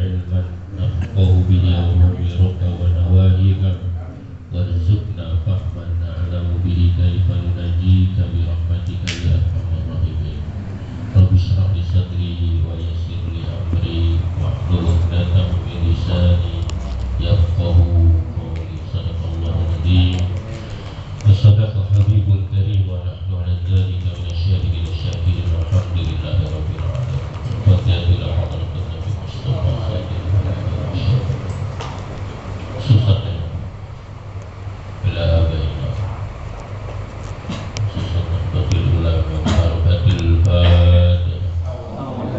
علما نفقه به أمورك ونواهيك وارزقنا فهما نعلم به كيف ننجيك برحمتك يا أرحم الراحمين. رب اشرح لي صدري ويسر لي أمري واحلل عقدة من لساني يفقهوا قولي. صدق الله العظيم وصدق حبيب الكريم ونحن على ذلك من الشاهدين الشاكرين والحمد لله رب العالمين. فاتحة إلى حضرة النبي مصطفى susah ya bila abaina susah batil ulama batil fatiha.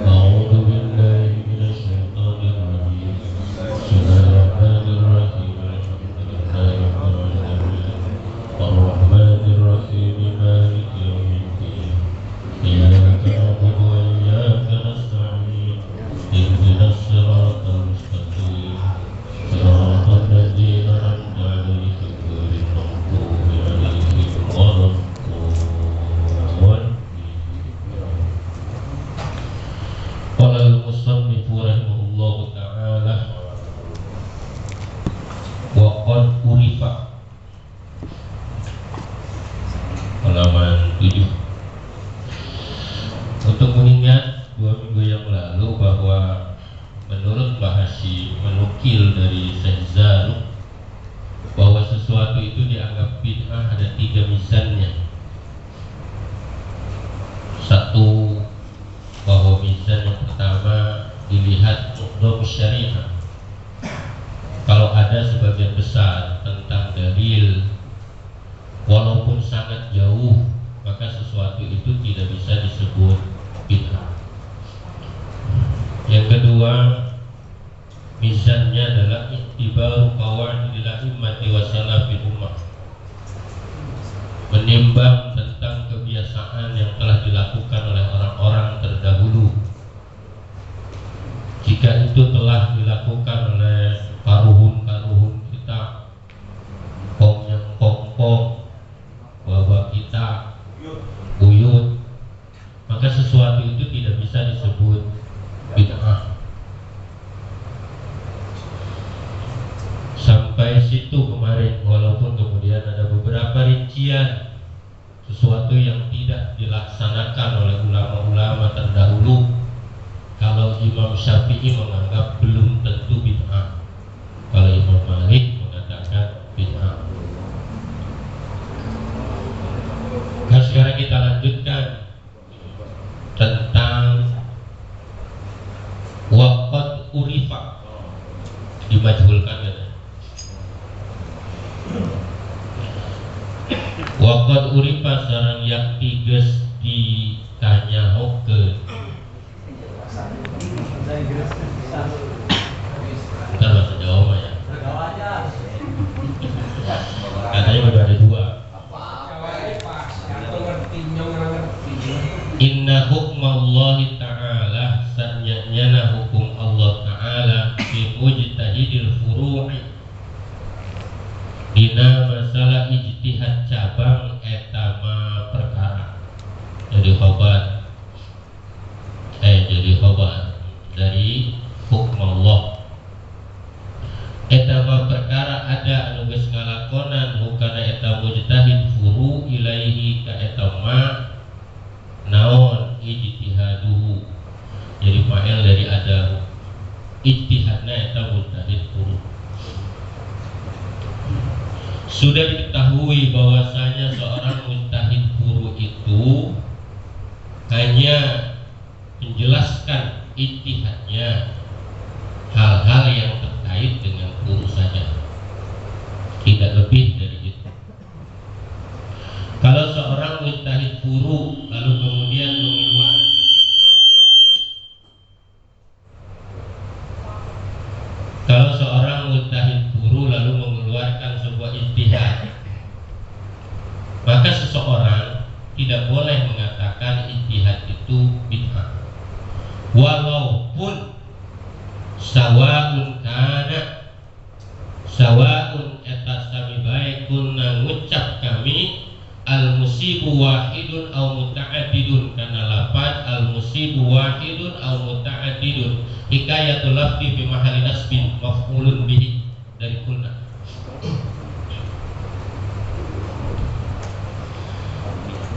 A'udzu billahi minasy syaithanir rajim. Bismillahirrahmanirrahim. Ar-Rahmanir Rahim. Maliki yaumiddin. Iyyaka na'budu wa iyyaka nasta'in. Ihdinas siratal mustaqim. Siratal ladzina an'amta 'alaihim ghairil maghdubi 'alaihim waladdallin. Qala al-musannif rahimahullahu ta'ala wa qad urifa halaman 7. Untuk mengingat 2 minggu yang lalu bahwa menurut Bahasi menukil dari Syekh Zarruq bahwa sesuatu itu dianggap bid'ah ada 3 mizannya. Satu, bahwa mizan yang pertama dilihat muqdam syariah. Kalau ada sebagian besar tentang dalil walaupun sangat jauh, maka sesuatu itu tidak bisa disebut bid'ah. Yang kedua, mizannya adalah ittibaru qawaidil a'immati wa salafil ummah, menimbang tentang kebiasaan yang telah dilakukan oleh orang-orang terdahulu. Jika itu telah dilakukan oleh karuhun-karuhun kita, kong yang kong-kong, bawa kita, buyut, maka sesuatu itu tidak bisa disebut bid'ah. Sampai situ kemarin, walaupun kemudian ada beberapa rincian sesuatu yang tidak dilaksanakan oleh ulama-ulama terdahulu. Kalau Imam Syafi'i menganggap belum tentu bid'ah, kalau Imam Malik mengatakan bid'ah. Nah, sekarang kita lanjutkan tentang waqad urifa, dimajhulkan ya. Waqad urifa sareng yakti geus ditanyahokeun. Bukan bahasa Jawa mah ya. Katanya baru ada 2. Inna hukmallahi ta'ala, sanyana hukum Allah ta'ala fi mujtahidil furu'i, dina masalah ijtihad cabang etama perkara. Jadi khobar dari hukum Allah. Etama perkara ada anu geus ngalakonan hukana eta mujtahid furu ilaihi ka etama naon ijtihaduhu. Jadi fa'il dari ada ijtihadna eta mujtahid furu. Sudah diketahui bahwasanya seorang mujtahid furu itu hanya menjelaskan ijtihadnya hal-hal yang terkait dengan furu saja, tidak lebih dari itu. Kalau seorang mujtahid furu lalu kemudian mengeluarkan sebuah ijtihad, maka seseorang tidak boleh mengatakan ijtihad itu bid'ah, walaupun sawa'un eta sami bae kunna ngucap kami al-musibu wahidun aw muta'addidun, kana lafaz al-musibu wahidun aw muta'addidun, hikayatul lafzi fi mahalli nasbin maf'ulun bihi dari kunna.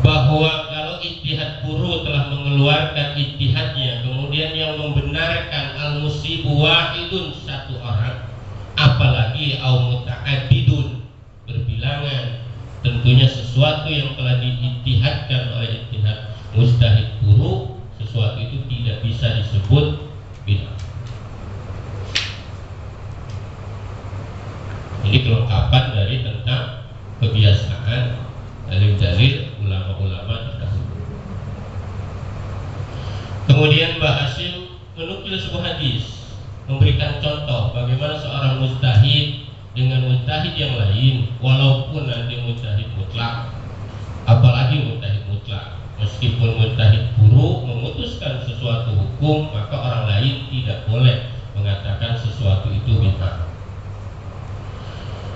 Bahwa kalau ijtihad furu telah mengeluarkan ijtihadnya, kemudian yang membenarkan al-musibu wahidun satu orang, apalagi au muta'addidun berbilangan, tentunya sesuatu yang telah diijtihadkan oleh ijtihad mujtahid furu, sesuatu itu tidak bisa disebut bid'ah. Ini kelengkapan dari tentang kebiasaan dalil-dalil ulama-ulama terdahulu. Kemudian Mbah Hashim menukil sebuah hadis, memberikan contoh bagaimana seorang mujtahid dengan mujtahid yang lain, walaupun nanti mujtahid mutlak, apalagi mujtahid mutlak, meskipun mujtahid furu memutuskan sesuatu hukum, maka orang lain tidak boleh mengatakan sesuatu itu bid'ah.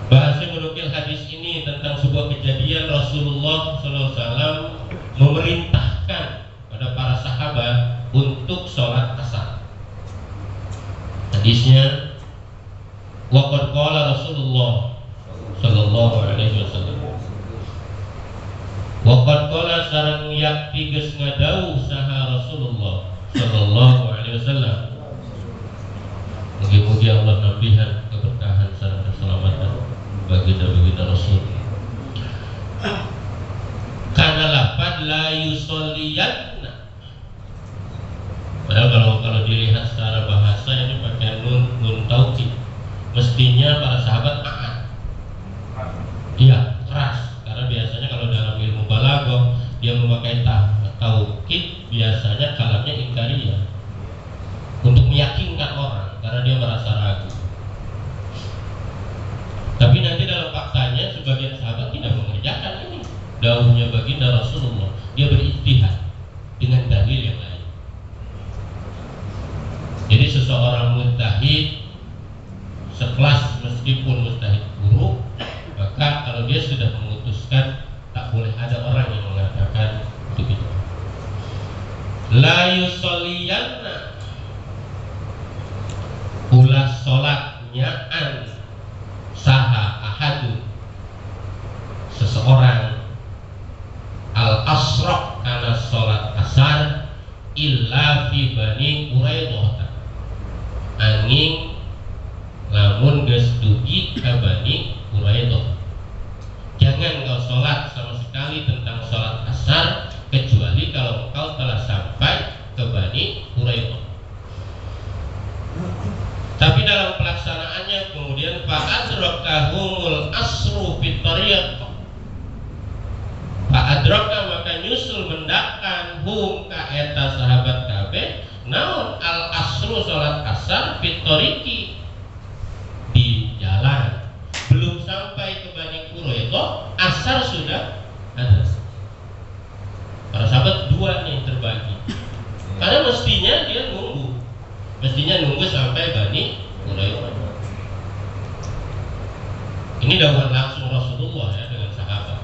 Bahasa menukil hadis ini tentang sebuah kejadian Rasulullah SAW memerintahkan pada para sahabat untuk sholat asar. Hadisnya, waqad qala Rasulullah sallallahu alaihi wasallam, waqad qala sareng yakti geus ngadawuh saha Rasulullah sallallahu alaihi wasallam. Mugi-mugi Allah nambihan keberkahan sareng keselamatan baginda-baginda Rasul. Karena lafad la yusolliyanna, padahal kalau dilihat secara bahasa ini pakai nun taukid, mestinya para sahabat taat. Iya, keras, karena biasanya kalau dalam ilmu balaghah dia memakai taukid, biasanya kalamnya ingkariyah untuk meyakinkan orang karena dia merasa ragu. Tapi nanti dalam faktanya sebagian sahabat tidak mengerjakan ini dawuhnya baginda Rasulullah. Dia berijtihad dengan dalil yang lain. Jadi seseorang mujtahid sekelas meskipun mujtahid furu, maka kalau dia sudah memutuskan, tak boleh ada orang yang mengatakan itu bid'ah. La yusolliyanna, ulah sholatnya an saha ahadu seseorang al-asraq karena sholat asar illa fi bani Quraidah, angin lamun geus dugi ka bani Quraidah. Jangan kau sholat sama sekali tentang sholat asar kecuali kalau engkau telah sampai ke bani Quraidah. Tapi dalam pelaksanaannya kemudian fa'adrakahumul asru fit tariq, fa'adraka maka nyusul mendakan hum ka eta sahabat kabeh naon al asru salat asar fit tariqi, di jalan, belum sampai ke Bani Quraidah asar sudah ada. Para sahabat dua nih terbagi, karena mestinya dia nunggu sampai Bani Quraidah. Ini dawuhan langsung Rasulullah ya dengan sahabat.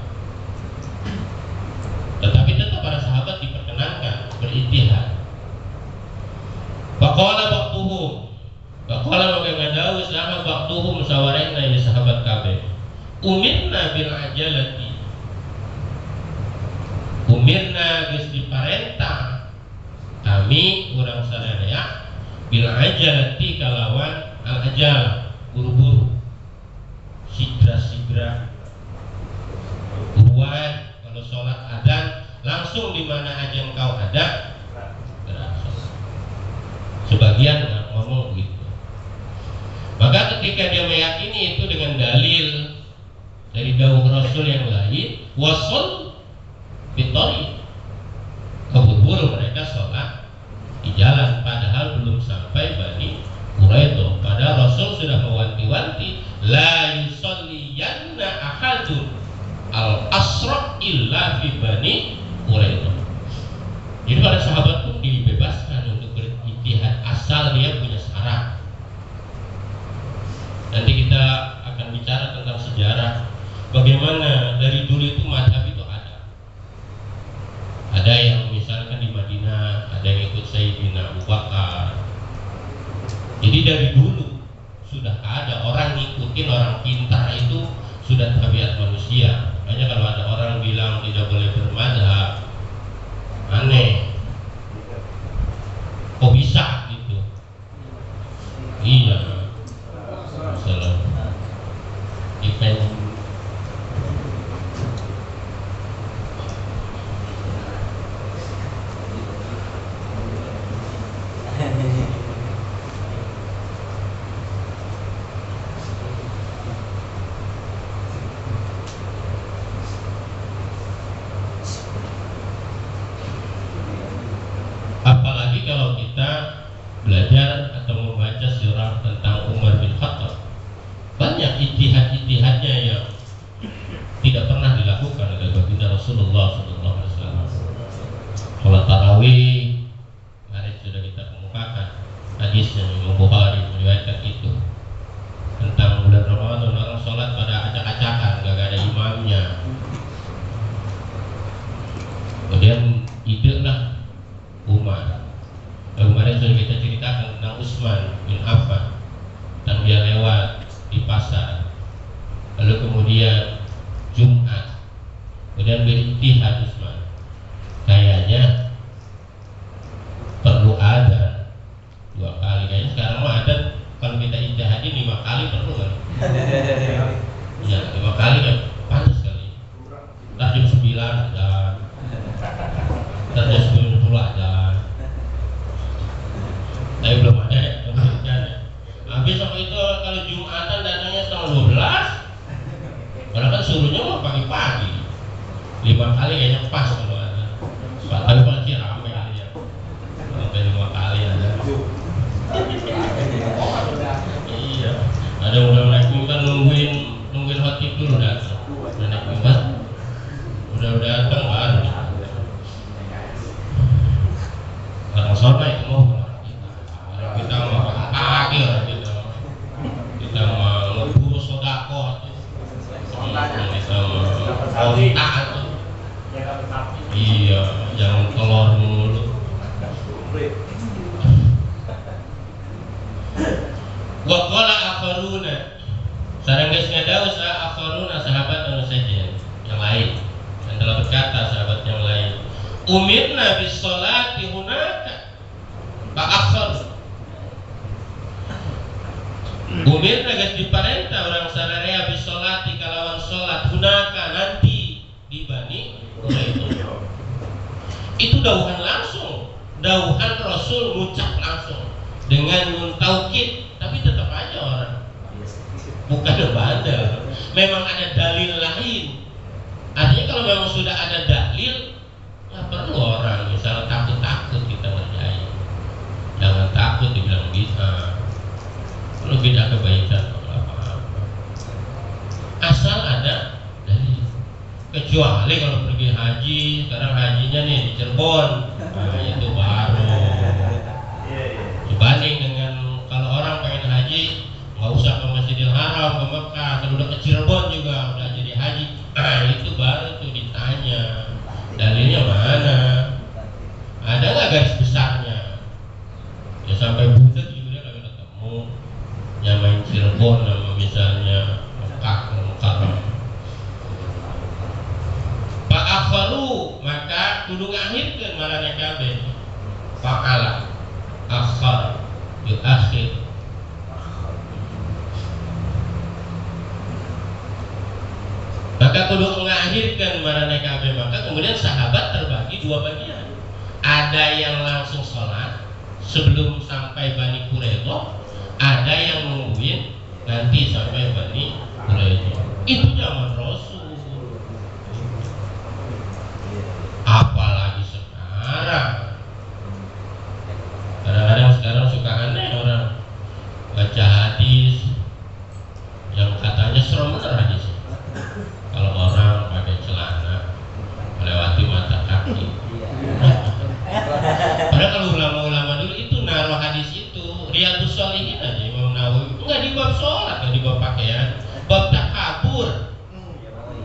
Tetapi tetap para sahabat diperkenankan berijtihad. Faqala ba'duhum, faqala maka ngadawu sama ba'duhum sawarena ya sahabat kabeh. Umirna bil ajalati, umirna geus diparentah kami urang sadaya bil ajalati kalawan al ajal, buru-buru, sigra-sigra, buruan. Kalau sholat adzan langsung di mana aja engkau ada gerak sholat. Sebagian ngomong begitu. Maka ketika dia meyakini itu dengan dalil dari dawuh Rasul yang lain, wasol fitori, keburu-buru mereka sholat di jalan, padahal belum sampai Bani Quraidah. Padahal Rasul sudah mewanti-wanti, la yusolliyanna ahadun al-asra illa fi Bani Quraidah. Jadi para sahabat pun dibebaskan untuk berijtihad asal dia punya syarat. Nanti kita akan bicara tentang sejarah bagaimana dari dulu itu mazhab itu ada. Ada yang misalkan di Madinah, ada yang ikut Sayyidina Abu Bakar, Jadi dari dulu sudah ada orang ngikutin orang pintar, itu sudah tabiat manusia. Makanya kalau ada orang bilang tidak boleh bermadzhab, aneh, kok bisa gitu? Iya, salah. Event apalagi kalau kita belajar atau membaca sirah tentang Umar bin Khattab, banyak ijtihad-ijtihadnya yang tidak pernah dilakukan oleh baginda Rasulullah SAW. Sholat tarawih, kemarin sudah kita kemukakan hadisnya, Imam Bukhari meriwayatkan itu, tentang bulan Ramadan orang sholat pada acak-acakan, gak ada imamnya. Kemudian idelah Umar. Kemarin sudah kita ceritakan tentang Utsman bin Affan, tentang dia lewat di pasar, lalu kemudian Jumat, kemudian berijtihad Utsman, kayaknya perlu adzan 2 kali. Kayaknya sekarang mah adzan kalau kita ijtihadin 5 kali perlu kan? Iya, 5 kali kan pantas kali. Ntar jam 9 adzan, ntar jam 10 adzan. Tapi belum ada ya. Habis sama itu kalau Jumatan datangnya setengah 12. Padahal kan suruhnya mau pagi-pagi. 5 kali kayaknya pas kalau ada. Tapi kalau sih rame kali ya. Sampai 5 kali ada. Iya. Ada udah naik mimbar nungguin khotib dulu datang. Udah naik mimbar. Udah datang baru. Orang sana itu mau. Kita mau pagi lah kita mau ngeburu sodako tuh, kita mau kontak tuh, iya, jangan telur mulu. Waqala akharuna, sareng geus ngadaos akharuna sahabat anu sajen yang lain, yang telah berkata sahabat yang lain, umirna bis sholati hunaka fa akhar. Umir nagas diparenta orang sararea bis sholati kalawan sholat hunaka nanti di Bani Quraidah. Itu dauhan langsung, dauhan Rasul ngucap langsung dengan nun taukid, tapi tetap aja orang bukan ada. Memang ada dalil lain. Artinya kalau memang sudah ada dalil, ya perlu orang misalnya takut-takut kita ngerjain. Jangan takut dibilang bisa. Kalau beda kebaikan apa-apa, asal ada dari. Kecuali kalau pergi haji, sekarang hajinya nih di Cirebon, nah itu baru. Dibanding dengan kalau orang pengen haji, nggak usah ke Masjidil Haram, ke Mekah, kalau udah ke Cirebon juga udah jadi haji, itu baru tuh ditanya dalilnya mana, ada nggak garis besarnya? Ya sampai budak juga dia nggak ketemu. Yang main Cirebon sama misalnya Mekah, Mukarram. Pak akharu maka kudu ngakhirkeun marane kabeh. Fa'ala akhar yu akhir. Maka kudu ngakhirkeun marane kabeh, maka kemudian sahabat terbagi 2 bagian. Ada yang langsung sholat sebelum sampai Bani Quraidah, ada yang nungguin nanti sampai Bani Quraidah. Itu zaman Rasul. Apalagi sekarang. Kadang-kadang sekarang suka aneh orang baca hadis yang katanya serem bener hadis. Kalau orang pakai celana melewati mata kaki. Padahal kalau ulama-ulama dulu itu naruh hadis itu Riyadhus Shalihin aja, Imam Nawawi enggak di bab sholat, enggak di bab pakaian, bab takabur.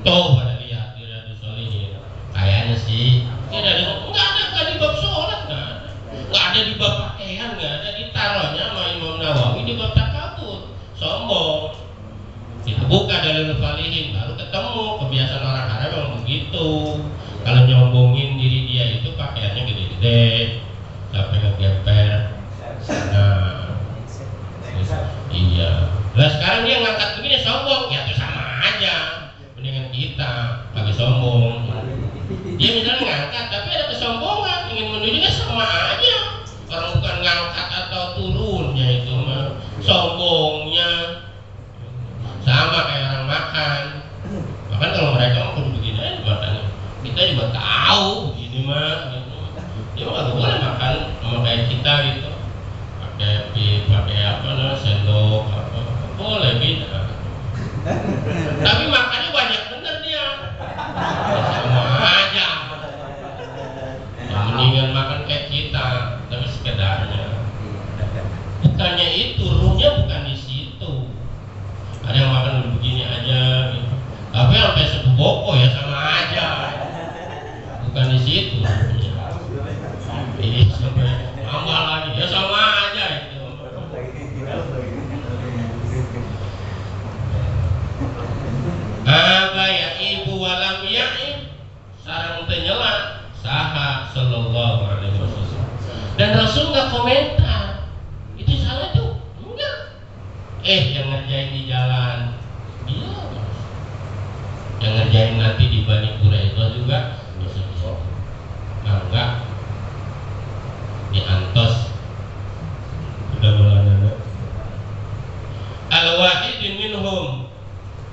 Tuh pada lihat di Riyadhus Shalihin, kayaknya sih tidak ada di bab sholat, enggak ada di bab pakaian, enggak ada, ditaruhnya sama Imam Nawawi di bab takabur, sombong. Itu buka dalil falihin, baru ketemu kebiasaan orang Arab memang begitu. Kalau nyombongin diri dia itu pakaiannya gede-gede, sampai ngegemper. Nah, iya. Nah sekarang dia ngangkat begini sombong, ya itu sama aja. Mendingan kita pakai sombong. Dia misalnya ngangkat, tapi ada kesombongan, ingin menunjukkan sama aja. Orang bukan ngangkat atau turunnya itu mah, sombongnya. Sama kayak orang makan. Bahkan kalau mereka mau kudu begini aja makannya. Kita juga tahu begini mah gitu. Ya nggak boleh makan sama kayak kita gitu. Pakai apa namanya sendok apa boleh beda. Tapi makannya banyak bener dia. Sama aja. Yang mendingan makan kayak kita, tapi sekedarnya. Bukannya itu, ruhnya bukan di situ. Ada yang makan begini aja gitu. Tapi sampai seboboko ya sama aja. Bukan di situ. Sampai tambah lagi ya sama aja itu. Apa ya ibu walam yaib sarang penyela saha sallallahu alaihi wasallam. Dan Rasul nggak komentar. Itu salah tuh. Enggak. Yang ngerjain di jalan iya, yang ngerjain nanti di Bani Quraidah juga bisa. Enggak di Antos sudah melana al-wahidin minhum,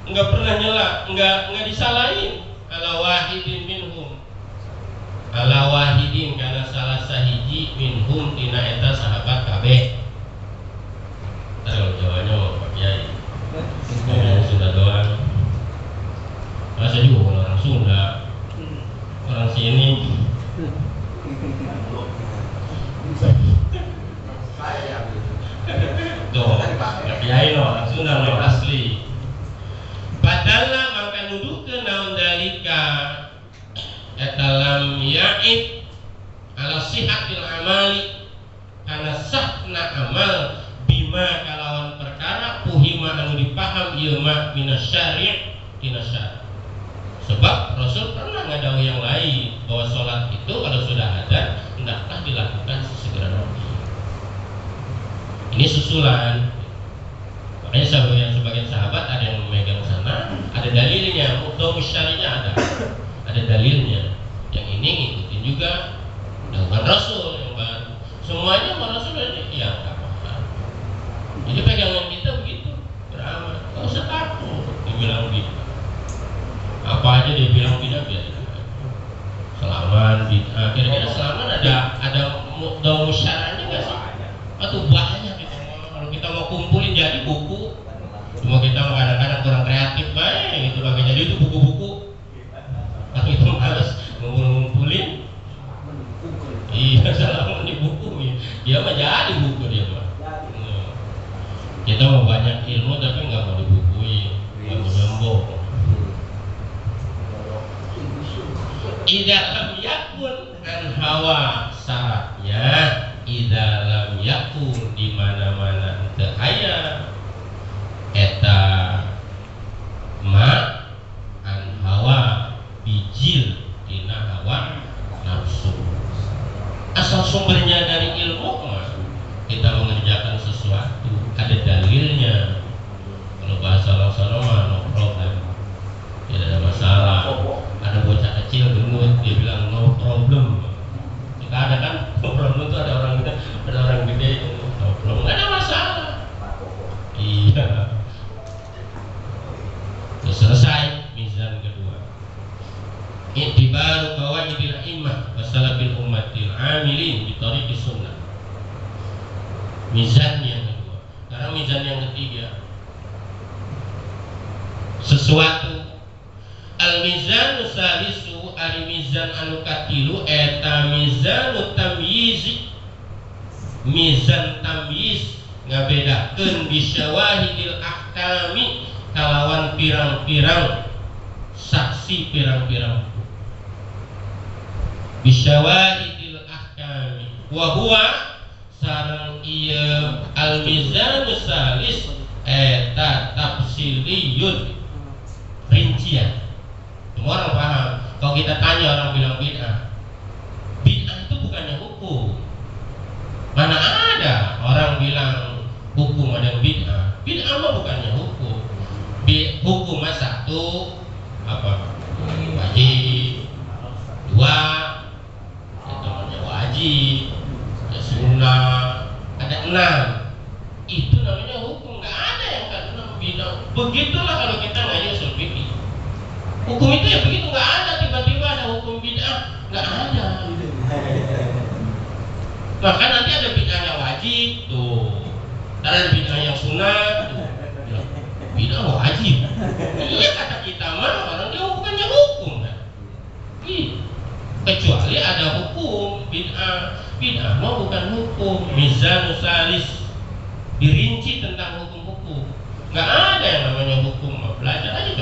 enggak pernah nyela, enggak disalahin. Al-wahidin minhum, al-wahidin karena salah sahiji minhum tina eta sahabat kabeh. Kalau Jawanya mau Pak Kiai ngomong Sunda doang. Masa juga orang Sunda, orang sini. Tuh, Pak Kiai loh, orang Sunda loh asli. Padahal maka nuduh ke naon dalika etalam yaib ala sihatil amali karena sahna amal bima kalawan perkara puhima anu dipaham ieu mah minasyari' tina syari'. Sebab Rasul pernah ngadawu yang lain bahwa sholat itu kalau sudah ada hendaklah dilakukan sesegera mungkin. Ini susulan. Makanya sebagian sahabat ada yang memegang sana, ada dalilnya, muqtadha syari'nya ada dalilnya. Yang ini ngikutin juga dengan Rasul yang baru. Semuanya sama Rasul ini ya enggak apa-apa. Jadi pegangan kita begitu, beramal, nggak usah takut dibilang gitu. Apa aja dia bilang tidak biasa. Selaman, kira-kira selaman ada muqtadha syari'nya nggak sih? Atau banyak gitu. Kalau kita mau kumpulin jadi buku, cuma kita kadang-kadang kurang kreatif baik gitu bagi jadi itu buku-buku. Tapi itu males ngumpulin. Iya, selaman di buku ya. Dia mah jadi buku dia mah. Kita mau banyak ilmu tapi nggak mau dibukuin, nggak mau nyambung. Idza lam yakun an hawa syaratnya, idza lam yakun di mana-mana teu aya eta ma an hawa bijil tina hawa nafsu. Asal sumbernya dari ilmu mah kita mengerjakan sesuatu ada dalilnya. Kalau bahasa langsung mah no problem, tidak ada masalah. Ada bocah kecil gemuk dia bilang no problem. Kita ada kan no problem itu ada orang gede no problem, nggak ada masalah. Iya. Terus selesai mizan kedua. I'tibaru qawaidil immah wasalabil ummatil amilin bi tariqis sunnah. Mizan yang kedua. Karena mizan yang ketiga sesuatu al-mizanu salisu ari mizan anu katilu eta mizanu tamyiz. Mizan tamyiz ngabedakeun bisyawahidil ahkami kalawan pirang-pirang saksi pirang-pirang bisyawahidil ahkami wa huwa sareng ieu al-mizanu tafsiliyun, rincian. Semua orang paham. Kalau kita tanya orang bilang bid'ah, bid'ah itu bukannya hukum. Mana ada orang bilang hukum ada bid'ah. Bid'ah mah bukannya hukum. Hukum mah satu apa? Wajib. Dua, itu namanya wajib. Ya sunnah. Ada 6. Itu namanya hukum. Nggak ada yang kata bid'ah. Begitulah kalau kita ngaji usul fikih. Hukum itu ya begitu, nggak ada tiba-tiba ada hukum bid'ah. Nggak ada. Maka nanti ada bid'ah yang wajib tuh, ada bid'ah yang sunnah tuh. Bid'ah wajib. Iya kata kita mah orang dia bukannya hukum kan? Kecuali ada hukum bid'ah. Bid'ah mah bukan hukum. Mizanus salis, dirinci tentang hukum-hukum. Nggak ada yang namanya hukum. Belajar aja